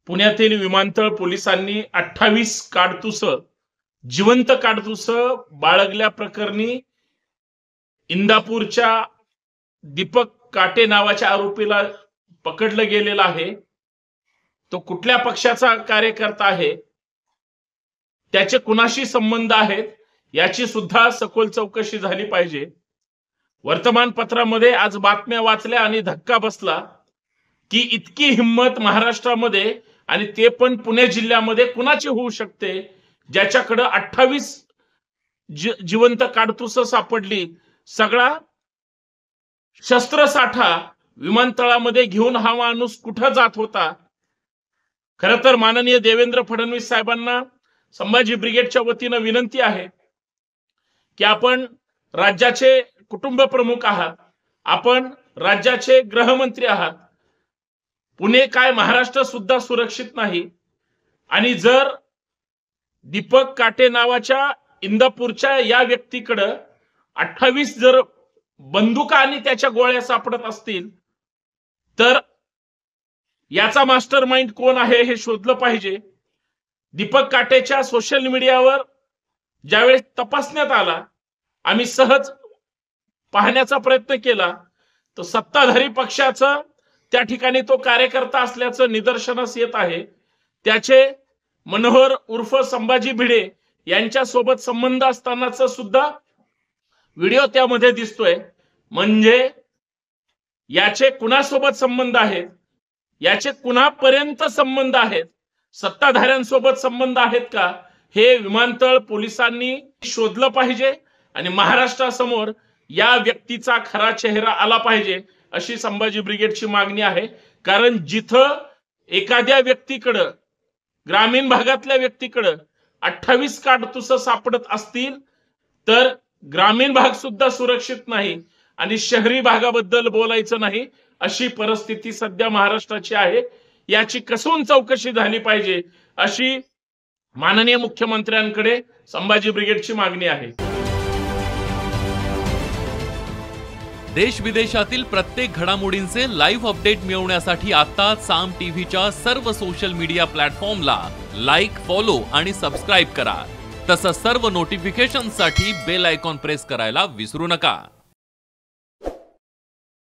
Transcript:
पुण्यातील विमानतळ पोलिसांनी 28 काडतुस जिवंत काडतुस बाळगल्या प्रकरणी इंदापूरच्या दीपक काटे नावाच्या आरोपीला पकडलं गेलेलं आहे। तो कुठल्या पक्षाचा कार्यकर्ता आहे, त्याचे कुणाशी संबंध आहेत याची सुद्धा सखोल चौकशी झाली पाहिजे। वर्तमानपत्रामध्ये आज बातम्या वाचल्या आणि धक्का बसला की इतकी हिम्मत महाराष्ट्रामध्ये आणि ते पण पुणे जिल्ह्यामध्ये कुणाची होऊ शकते, ज्याच्याकडे 28 जिवंत काडतुस सापडली। सगळा शस्त्रसाठा विमानतळामध्ये घेऊन हा माणूस कुठे जात होता। खरं तर माननीय देवेंद्र फडणवीस साहेबांना संभाजी ब्रिगेडच्या वतीने विनंती आहे की आपण राज्याचे कुटुंब प्रमुख आहात, आपण राज्याचे गृहमंत्री आहात। पुणे काय महाराष्ट्र सुद्धा सुरक्षित नाही आणि जर दीपक काटे नावाच्या इंदापूरच्या या व्यक्तीकडे 28 जर बंदुका आणि त्याच्या गोळ्या सापडत असतील तर याचा मास्टरमाइंड कोण आहे हे शोधलं पाहिजे। दीपक काटेच्या सोशल मीडियावर ज्यावेळेस तपासण्यात आला, आम्ही सहज पाहण्याचा प्रयत्न केला, तर सत्ताधारी पक्षाचा त्या ठिकाणी तो कार्यकर्ता असल्याचं निदर्शनास येत आहे। त्याचे मनोहर उर्फ संभाजी भिडे यांच्या सोबत संबंध असतानाचा सुद्धा व्हिडिओ त्यामध्ये दिसतोय। म्हणजे याचे कुणासोबत संबंध आहेत, याचे कुणापर्यंत संबंध आहेत, सत्ताधाऱ्यांसोबत संबंध आहेत का, हे विमानतळ पोलिसांनी शोधलं पाहिजे आणि महाराष्ट्रासमोर या व्यक्तीचा खरा चेहरा आला पाहिजे अशी संभाजी ब्रिगेडची मागणी आहे। कारण जिथं एखाद्या व्यक्तीकडे, ग्रामीण भागातल्या व्यक्तीकडे 28 काडतुस सापडत असतील तर ग्रामीण भाग सुद्धा सुरक्षित नाही आणि शहरी भागाबद्दल बोलायचं नाही अशी परिस्थिती सध्या महाराष्ट्राची आहे। याची कसून चौकशी झाली पाहिजे अशी माननीय मुख्यमंत्र्यांकडे संभाजी ब्रिगेडची मागणी आहे। देश विदेशातील प्रत्येक घडामोडींचे लाईव्ह अपडेट मिळवण्यासाठी आता साम टीव्हीच्या सर्व सोशल मीडिया प्लॅटफॉर्मला लाईक, फॉलो आणि सबस्क्राईब करा। तसंच सर्व नोटिफिकेशनसाठी बेल आयकॉन प्रेस करायला विसरू नका।